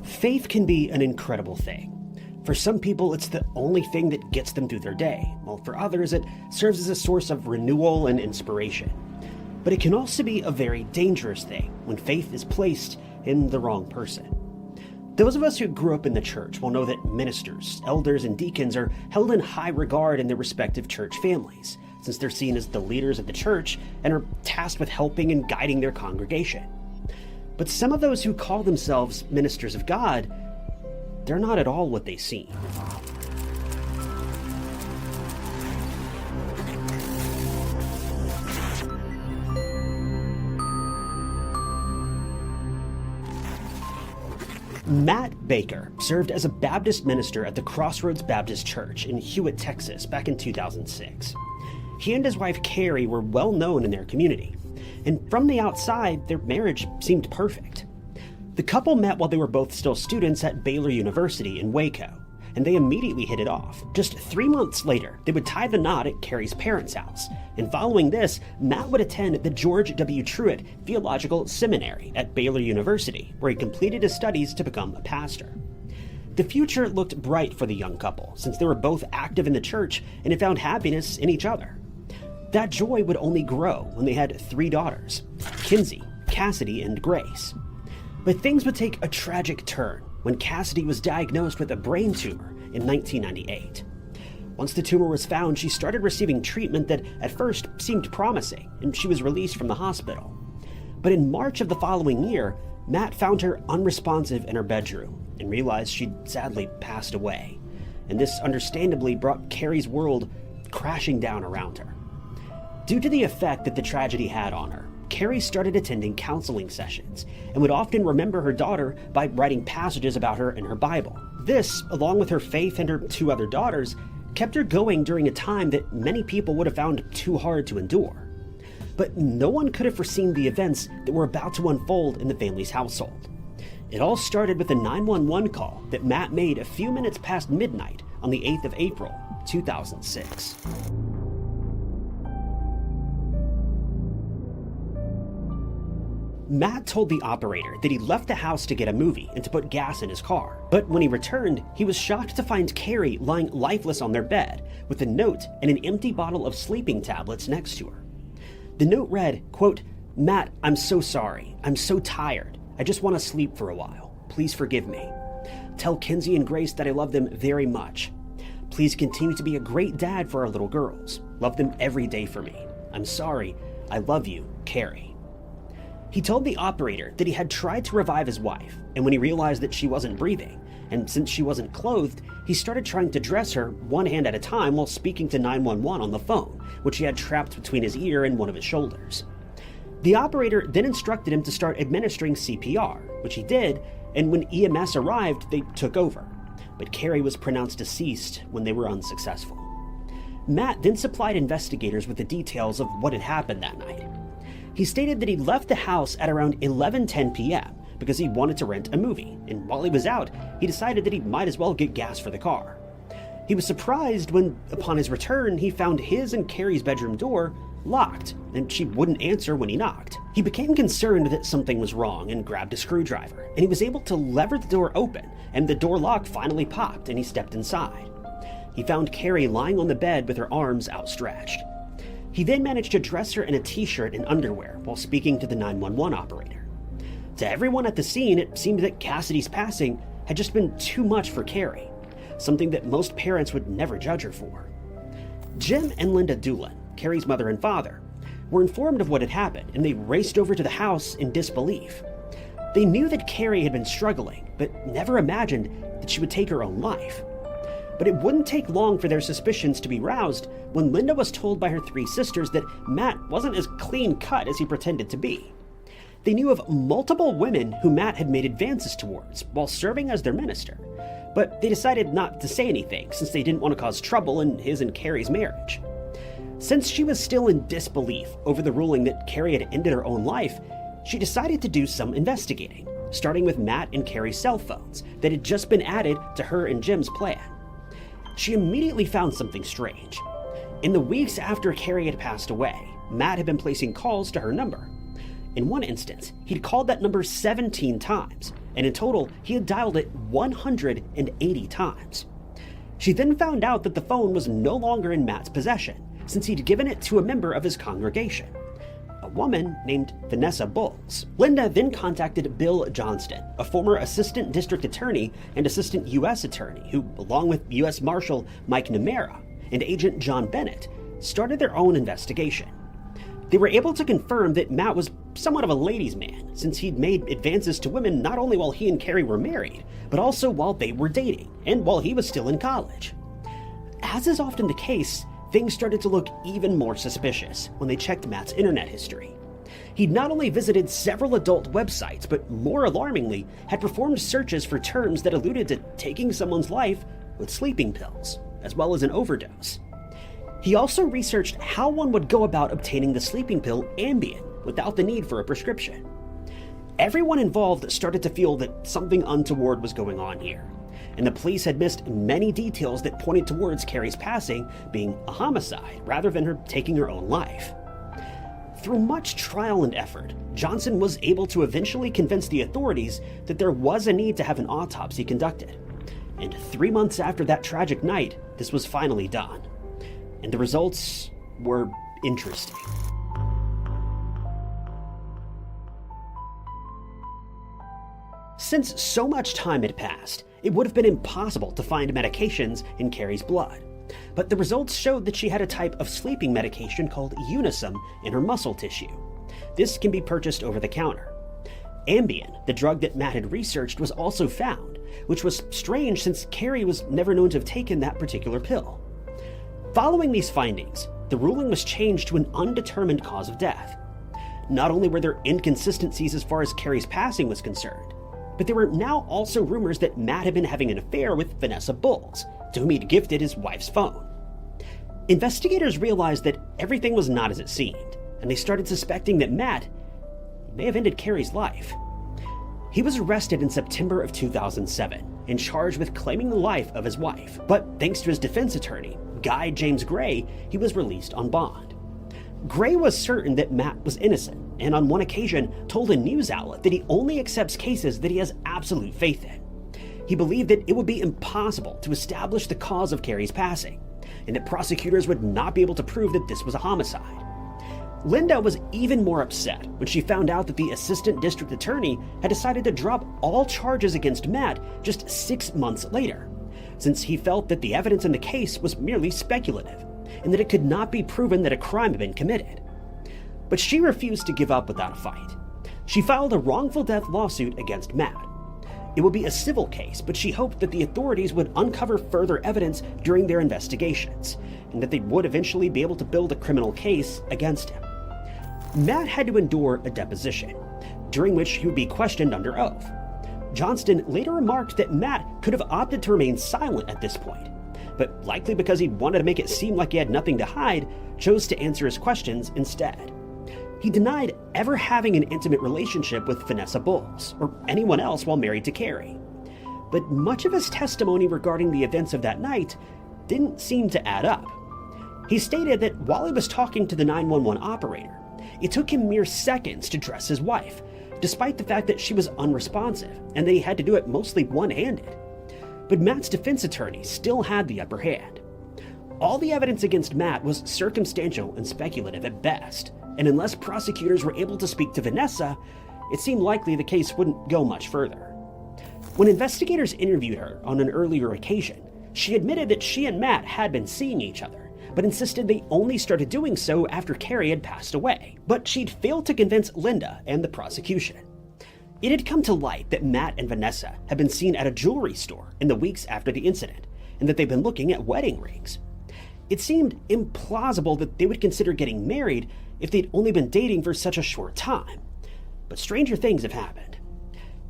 Faith can be an incredible thing. For some people, it's the only thing that gets them through their day, while for others, it serves as a source of renewal and inspiration. But it can also be a very dangerous thing when faith is placed in the wrong person. Those of us who grew up in the church will know that ministers, elders, and deacons are held in high regard in their respective church families, since they're seen as the leaders of the church and are tasked with helping and guiding their congregation. But some of those who call themselves ministers of God, they're not at all what they seem. Matt Baker served as a Baptist minister at the Crossroads Baptist Church in Hewitt, Texas, back in 2006. He and his wife Kari were well known in their community, and from the outside, their marriage seemed perfect. The couple met while they were both still students at Baylor University in Waco, and they immediately hit it off. Just 3 months later, they would tie the knot at Kari's parents' house, and following this, Matt would attend the George W. Truett Theological Seminary at Baylor University, where he completed his studies to become a pastor. The future looked bright for the young couple, since they were both active in the church and had found happiness in each other. That joy would only grow when they had 3 daughters, Kinsey, Cassidy, and Grace. But things would take a tragic turn when Cassidy was diagnosed with a brain tumor in 1998. Once the tumor was found, she started receiving treatment that at first seemed promising, and she was released from the hospital. But in March of the following year, Matt found her unresponsive in her bedroom and realized she'd sadly passed away. And this understandably brought Kari's world crashing down around her. Due to the effect that the tragedy had on her, Kari started attending counseling sessions and would often remember her daughter by writing passages about her in her Bible. This, along with her faith and her 2 other daughters, kept her going during a time that many people would have found too hard to endure. But no one could have foreseen the events that were about to unfold in the family's household. It all started with a 911 call that Matt made a few minutes past midnight on the 8th of April, 2006. Matt told the operator that he left the house to get a movie and to put gas in his car. But when he returned, he was shocked to find Kari lying lifeless on their bed with a note and an empty bottle of sleeping tablets next to her. The note read, quote, "Matt, I'm so sorry. I'm so tired. I just want to sleep for a while. Please forgive me. Tell Kinsey and Grace that I love them very much. Please continue to be a great dad for our little girls. Love them every day for me. I'm sorry. I love you, Kari." He told the operator that he had tried to revive his wife, and when he realized that she wasn't breathing, and since she wasn't clothed, he started trying to dress her one hand at a time while speaking to 911 on the phone, which he had trapped between his ear and one of his shoulders. The operator then instructed him to start administering CPR, which he did, and when EMS arrived, they took over. But Kari was pronounced deceased when they were unsuccessful. Matt then supplied investigators with the details of what had happened that night. He stated that he left the house at around 11:10 p.m. because he wanted to rent a movie, and while he was out, he decided that he might as well get gas for the car. He was surprised when, upon his return, he found his and Kari's bedroom door locked, and she wouldn't answer when he knocked. He became concerned that something was wrong and grabbed a screwdriver, and he was able to lever the door open, and the door lock finally popped and he stepped inside. He found Kari lying on the bed with her arms outstretched. He then managed to dress her in a t-shirt and underwear while speaking to the 911 operator. To everyone at the scene, it seemed that Cassidy's passing had just been too much for Kari, something that most parents would never judge her for. Jim and Linda Doolin, Kari's mother and father, were informed of what had happened, and they raced over to the house in disbelief. They knew that Kari had been struggling, but never imagined that she would take her own life. But it wouldn't take long for their suspicions to be roused when Linda was told by her 3 sisters that Matt wasn't as clean-cut as he pretended to be. They knew of multiple women who Matt had made advances towards while serving as their minister, but they decided not to say anything since they didn't want to cause trouble in his and Kari's marriage. Since she was still in disbelief over the ruling that Kari had ended her own life, she decided to do some investigating, starting with Matt and Kari's cell phones that had just been added to her and Jim's plan. She immediately found something strange. In the weeks after Kari had passed away, Matt had been placing calls to her number. In one instance, he'd called that number 17 times, and in total, he had dialed it 180 times. She then found out that the phone was no longer in Matt's possession, since he'd given it to a member of his congregation, a woman named Vanessa Bowles. Linda then contacted Bill Johnston, a former assistant district attorney and assistant U.S. attorney who, along with U.S. Marshal Mike Nemera and agent John Bennett, started their own investigation. They were able to confirm that Matt was somewhat of a ladies' man, since he'd made advances to women not only while he and Kari were married, but also while they were dating, and while he was still in college. As is often the case, things started to look even more suspicious when they checked Matt's internet history. He'd not only visited several adult websites, but more alarmingly, had performed searches for terms that alluded to taking someone's life with sleeping pills, as well as an overdose. He also researched how one would go about obtaining the sleeping pill Ambien without the need for a prescription. Everyone involved started to feel that something untoward was going on here, and the police had missed many details that pointed towards Kari's passing being a homicide rather than her taking her own life. Through much trial and effort, Johnson was able to eventually convince the authorities that there was a need to have an autopsy conducted. And 3 months after that tragic night, this was finally done. And the results were interesting. Since so much time had passed, it would have been impossible to find medications in Kari's blood. But the results showed that she had a type of sleeping medication called Unisum in her muscle tissue. This can be purchased over the counter. Ambien, the drug that Matt had researched, was also found, which was strange since Kari was never known to have taken that particular pill. Following these findings, the ruling was changed to an undetermined cause of death. Not only were there inconsistencies as far as Kari's passing was concerned, but there were now also rumors that Matt had been having an affair with Vanessa Bowles, to whom he'd gifted his wife's phone. Investigators realized that everything was not as it seemed, and they started suspecting that Matt may have ended Kari's life. He was arrested in September of 2007 and charged with claiming the life of his wife, but thanks to his defense attorney, Guy James Gray, he was released on bond. Gray was certain that Matt was innocent, and on one occasion told a news outlet that he only accepts cases that he has absolute faith in. He believed that it would be impossible to establish the cause of Kari's passing, and that prosecutors would not be able to prove that this was a homicide. Linda was even more upset when she found out that the assistant district attorney had decided to drop all charges against Matt just 6 months later, since he felt that the evidence in the case was merely speculative, and that it could not be proven that a crime had been committed. But she refused to give up without a fight. She filed a wrongful death lawsuit against Matt. It would be a civil case, but she hoped that the authorities would uncover further evidence during their investigations, and that they would eventually be able to build a criminal case against him. Matt had to endure a deposition, during which he would be questioned under oath. Johnston later remarked that Matt could have opted to remain silent at this point, but likely because he wanted to make it seem like he had nothing to hide, chose to answer his questions instead. He denied ever having an intimate relationship with Vanessa Bowles, or anyone else while married to Kari. But much of his testimony regarding the events of that night didn't seem to add up. He stated that while he was talking to the 911 operator, it took him mere seconds to dress his wife, despite the fact that she was unresponsive, and that he had to do it mostly one-handed. But Matt's defense attorney still had the upper hand. All the evidence against Matt was circumstantial and speculative at best, and unless prosecutors were able to speak to Vanessa, it seemed likely the case wouldn't go much further. When investigators interviewed her on an earlier occasion, she admitted that she and Matt had been seeing each other, but insisted they only started doing so after Kari had passed away. But she'd failed to convince Linda and the prosecution. It had come to light that Matt and Vanessa had been seen at a jewelry store in the weeks after the incident, and that they'd been looking at wedding rings. It seemed implausible that they would consider getting married if they'd only been dating for such a short time. But stranger things have happened.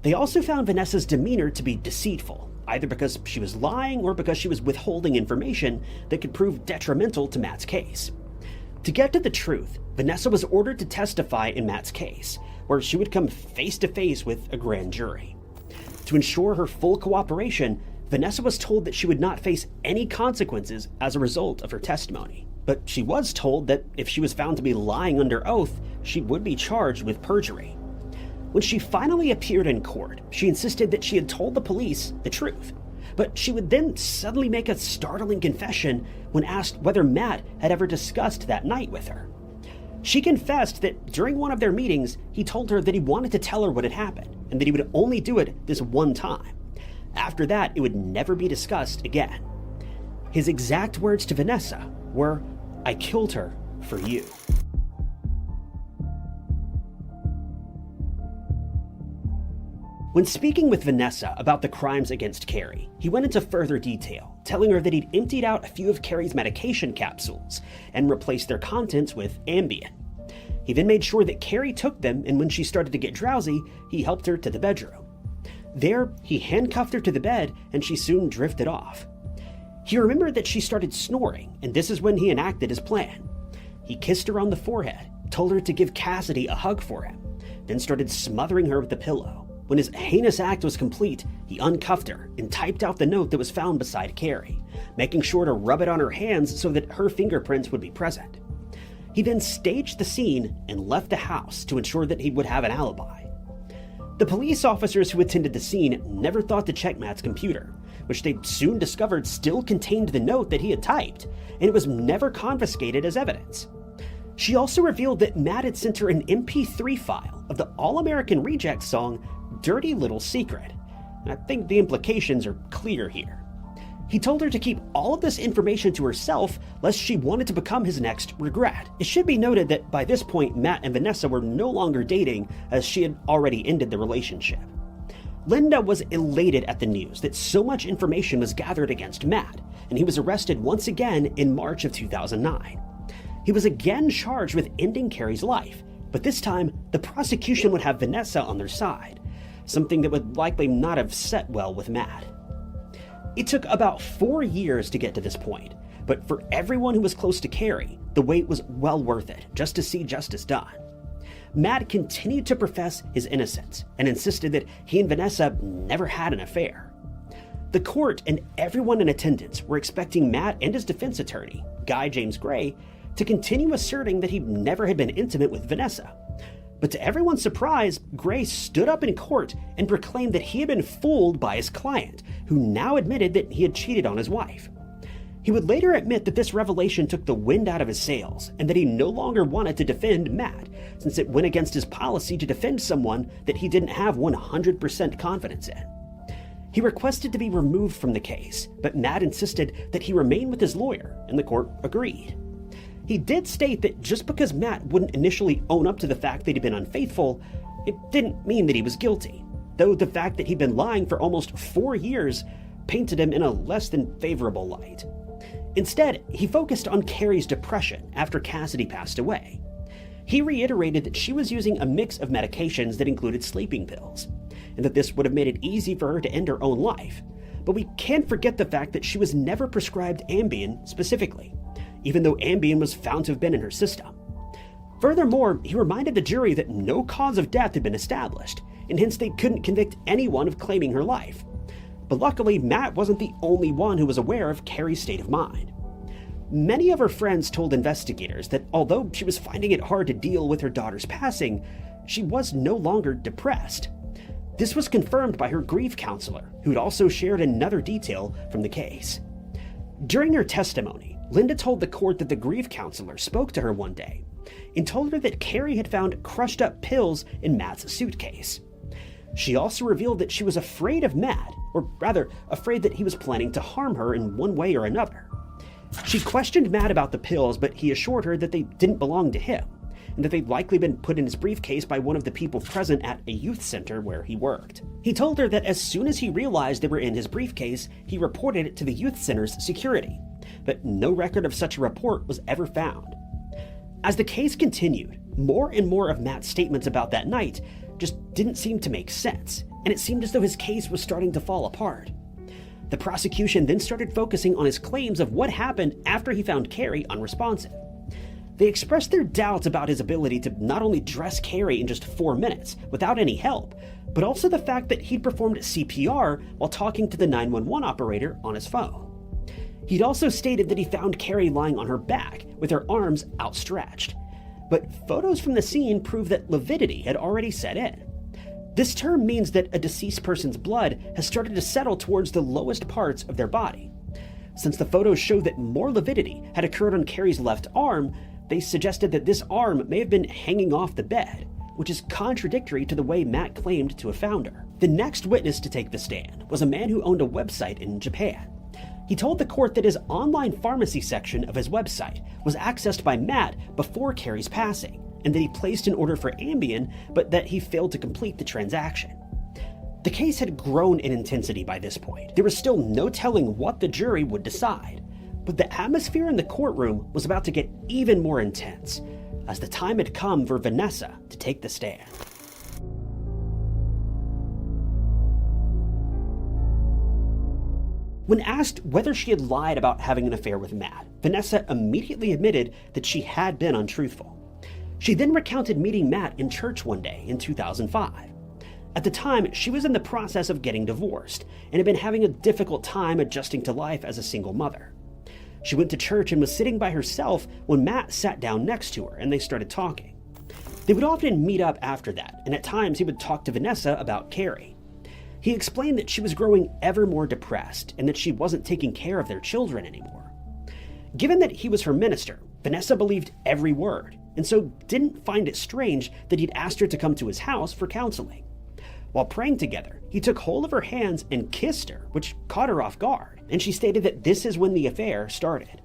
They also found Vanessa's demeanor to be deceitful, either because she was lying or because she was withholding information that could prove detrimental to Matt's case. To get to the truth, Vanessa was ordered to testify in Matt's case, where she would come face to face with a grand jury. To ensure her full cooperation, Vanessa was told that she would not face any consequences as a result of her testimony. But she was told that if she was found to be lying under oath, she would be charged with perjury. When she finally appeared in court, she insisted that she had told the police the truth, but she would then suddenly make a startling confession when asked whether Matt had ever discussed that night with her. She confessed that during one of their meetings, he told her that he wanted to tell her what had happened and that he would only do it this one time. After that, it would never be discussed again. His exact words to Vanessa were, "I killed her for you." When speaking with Vanessa about the crimes against Kari, he went into further detail, telling her that he'd emptied out a few of Kari's medication capsules and replaced their contents with Ambien. He then made sure that Kari took them, and when she started to get drowsy, he helped her to the bedroom. There, he handcuffed her to the bed, and she soon drifted off. He remembered that she started snoring, and this is when he enacted his plan. He kissed her on the forehead, told her to give Cassidy a hug for him, then started smothering her with the pillow. When his heinous act was complete, he uncuffed her and typed out the note that was found beside Kari, making sure to rub it on her hands so that her fingerprints would be present. He then staged the scene and left the house to ensure that he would have an alibi. The police officers who attended the scene never thought to check Matt's computer, which they soon discovered still contained the note that he had typed, and it was never confiscated as evidence. She also revealed that Matt had sent her an MP3 file of the All-American Rejects song Dirty Little Secret, and I think the implications are clear here. He told her to keep all of this information to herself lest she wanted to become his next regret. It should be noted that by this point, Matt and Vanessa were no longer dating, as she had already ended the relationship. Linda was elated at the news that so much information was gathered against Matt, and he was arrested once again in March of 2009. He was again charged with ending Kari's life, but this time the prosecution would have Vanessa on their side, something that would likely not have set well with Matt. It took about 4 years to get to this point, but for everyone who was close to Kari, the wait was well worth it just to see justice done. Matt continued to profess his innocence and insisted that he and Vanessa never had an affair. The court and everyone in attendance were expecting Matt and his defense attorney, Guy James Gray, to continue asserting that he never had been intimate with Vanessa. But to everyone's surprise, Gray stood up in court and proclaimed that he had been fooled by his client, who now admitted that he had cheated on his wife. He would later admit that this revelation took the wind out of his sails and that he no longer wanted to defend Matt, since it went against his policy to defend someone that he didn't have 100% confidence in. He requested to be removed from the case, but Matt insisted that he remain with his lawyer, and the court agreed. He did state that just because Matt wouldn't initially own up to the fact that he'd been unfaithful, it didn't mean that he was guilty, though the fact that he'd been lying for almost 4 years painted him in a less than favorable light. Instead, he focused on Kari's depression after Cassidy passed away. He reiterated that she was using a mix of medications that included sleeping pills, and that this would have made it easy for her to end her own life. But we can't forget the fact that she was never prescribed Ambien specifically, even though Ambien was found to have been in her system. Furthermore, he reminded the jury that no cause of death had been established, and hence they couldn't convict anyone of claiming her life. But luckily, Matt wasn't the only one who was aware of Kari's state of mind. Many of her friends told investigators that although she was finding it hard to deal with her daughter's passing, she was no longer depressed. This was confirmed by her grief counselor, who'd also shared another detail from the case. During her testimony, Linda told the court that the grief counselor spoke to her one day and told her that Kari had found crushed up pills in Matt's suitcase. She also revealed that she was afraid of Matt, or rather, afraid that he was planning to harm her in one way or another. She questioned Matt about the pills, but he assured her that they didn't belong to him, and that they'd likely been put in his briefcase by one of the people present at a youth center where he worked. He told her that as soon as he realized they were in his briefcase, he reported it to the youth center's security, but no record of such a report was ever found. As the case continued, more and more of Matt's statements about that night just didn't seem to make sense, and it seemed as though his case was starting to fall apart. The prosecution then started focusing on his claims of what happened after he found Kari unresponsive. They expressed their doubts about his ability to not only dress Kari in just 4 minutes without any help, but also the fact that he'd performed CPR while talking to the 911 operator on his phone. He'd also stated that he found Kari lying on her back with her arms outstretched. but photos from the scene prove that lividity had already set in. This term means that a deceased person's blood has started to settle towards the lowest parts of their body. Since the photos show that more lividity had occurred on Kari's left arm, they suggested that this arm may have been hanging off the bed, which is contradictory to the way Matt claimed to have found her. The next witness to take the stand was a man who owned a website in Japan. He told the court that his online pharmacy section of his website was accessed by Matt before Kari's passing, and that he placed an order for Ambien, but that he failed to complete the transaction. The case had grown in intensity by this point. There was still no telling what the jury would decide, but the atmosphere in the courtroom was about to get even more intense, as the time had come for Vanessa to take the stand. When asked whether she had lied about having an affair with Matt, Vanessa immediately admitted that she had been untruthful. She then recounted meeting Matt in church one day in 2005. At the time, she was in the process of getting divorced and had been having a difficult time adjusting to life as a single mother. She went to church and was sitting by herself when Matt sat down next to her and they started talking. They would often meet up after that, and at times he would talk to Vanessa about Kari. He explained that she was growing ever more depressed and that she wasn't taking care of their children anymore. Given that he was her minister, Vanessa believed every word, and so didn't find it strange that he'd asked her to come to his house for counseling. While praying together, he took hold of her hands and kissed her, which caught her off guard, and she stated that this is when the affair started.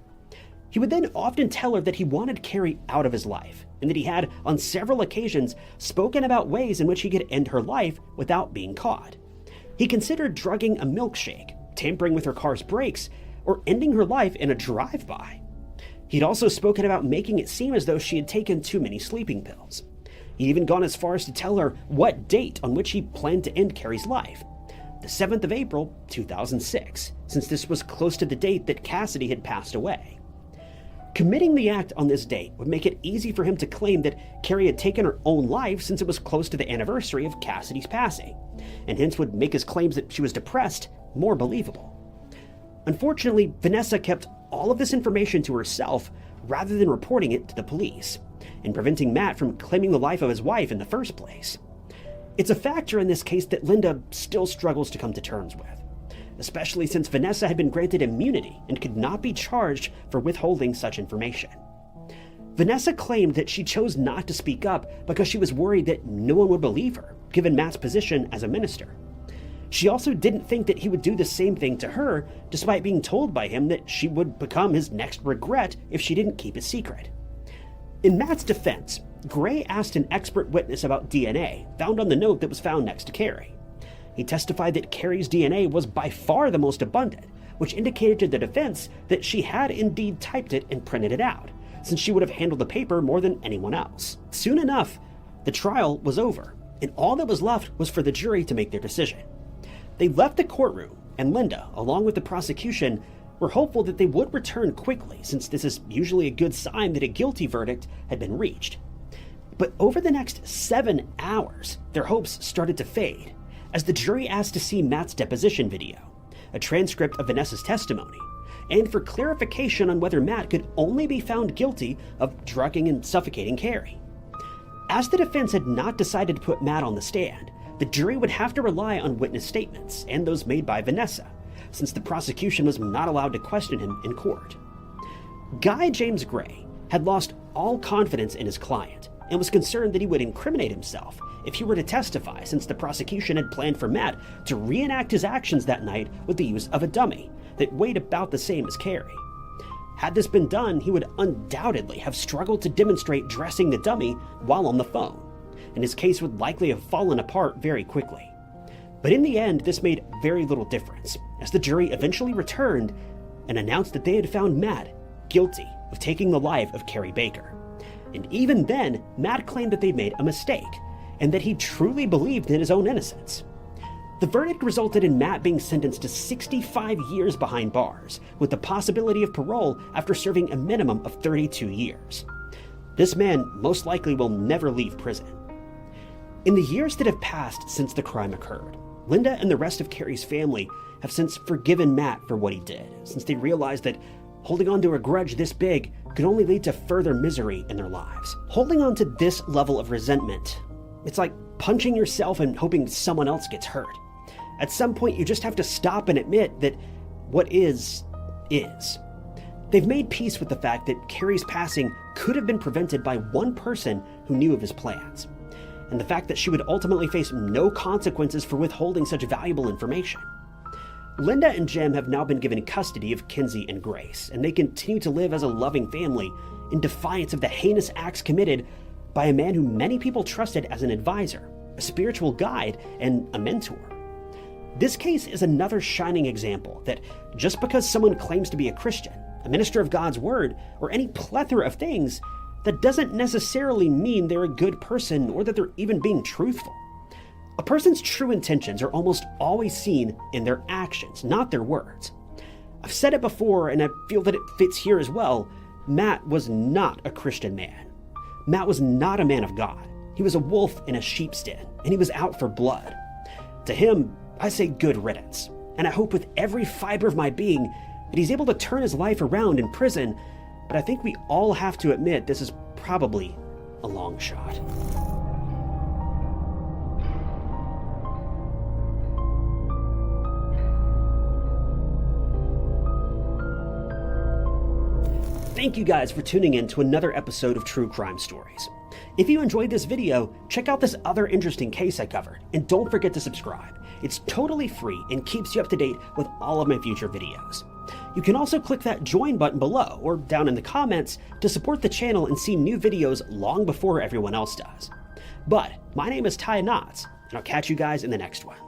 He would then often tell her that he wanted Kari out of his life, and that he had, on several occasions, spoken about ways in which he could end her life without being caught. He considered drugging a milkshake, tampering with her car's brakes, or ending her life in a drive-by. He'd also spoken about making it seem as though she had taken too many sleeping pills. He'd even gone as far as to tell her what date on which he planned to end Kari's life, the 7th of April, 2006, since this was close to the date that Cassidy had passed away. Committing the act on this date would make it easy for him to claim that Kari had taken her own life since it was close to the anniversary of Cassidy's passing, and hence would make his claims that she was depressed more believable. Unfortunately, Vanessa kept all of this information to herself rather than reporting it to the police, and preventing Matt from claiming the life of his wife in the first place. It's a factor in this case that Linda still struggles to come to terms with, especially since Vanessa had been granted immunity and could not be charged for withholding such information. Vanessa claimed that she chose not to speak up because she was worried that no one would believe her, given Matt's position as a minister. She also didn't think that he would do the same thing to her, despite being told by him that she would become his next regret if she didn't keep it secret. In Matt's defense, Gray asked an expert witness about DNA found on the note that was found next to Kari. He testified that Kari's DNA was by far the most abundant, which indicated to the defense that she had indeed typed it and printed it out, since she would have handled the paper more than anyone else. Soon enough, the trial was over, and all that was left was for the jury to make their decision. They left the courtroom, and Linda, along with the prosecution, were hopeful that they would return quickly, since this is usually a good sign that a guilty verdict had been reached. But over the next 7 hours, their hopes started to fade, as the jury asked to see Matt's deposition video, a transcript of Vanessa's testimony, and for clarification on whether Matt could only be found guilty of drugging and suffocating Kari. As the defense had not decided to put Matt on the stand, the jury would have to rely on witness statements and those made by Vanessa, since the prosecution was not allowed to question him in court. Guy James Gray had lost all confidence in his client and was concerned that he would incriminate himself if he were to testify, since the prosecution had planned for Matt to reenact his actions that night with the use of a dummy that weighed about the same as Kari. Had this been done, he would undoubtedly have struggled to demonstrate dressing the dummy while on the phone, and his case would likely have fallen apart very quickly. But in the end, this made very little difference, as the jury eventually returned and announced that they had found Matt guilty of taking the life of Kari Baker. And even then, Matt claimed that they'd made a mistake, and that he truly believed in his own innocence. The verdict resulted in Matt being sentenced to 65 years behind bars, with the possibility of parole after serving a minimum of 32 years. This man most likely will never leave prison. In the years that have passed since the crime occurred, Linda and the rest of Kari's family have since forgiven Matt for what he did, since they realized that holding on to a grudge this big could only lead to further misery in their lives. Holding on to this level of resentment, it's like punching yourself and hoping someone else gets hurt. At some point, you just have to stop and admit that what is. They've made peace with the fact that Kari's passing could have been prevented by one person who knew of his plans, and the fact that she would ultimately face no consequences for withholding such valuable information. Linda and Jim have now been given custody of Kinsey and Grace, and they continue to live as a loving family in defiance of the heinous acts committed by a man who many people trusted as an advisor, a spiritual guide, and a mentor. This case is another shining example that just because someone claims to be a Christian, a minister of God's word, or any plethora of things, that doesn't necessarily mean they're a good person or that they're even being truthful. A person's true intentions are almost always seen in their actions, not their words. I've said it before, and I feel that it fits here as well. Matt was not a Christian man. Matt was not a man of God. He was a wolf in a sheep's den, and he was out for blood. To him, I say good riddance, and I hope with every fiber of my being that he's able to turn his life around in prison, but I think we all have to admit this is probably a long shot. Thank you guys for tuning in to another episode of True Crime Stories. If you enjoyed this video, check out this other interesting case I covered, and don't forget to subscribe. It's totally free and keeps you up to date with all of my future videos. You can also click that join button below or down in the comments to support the channel and see new videos long before everyone else does. But my name is Ty Knotts, and I'll catch you guys in the next one.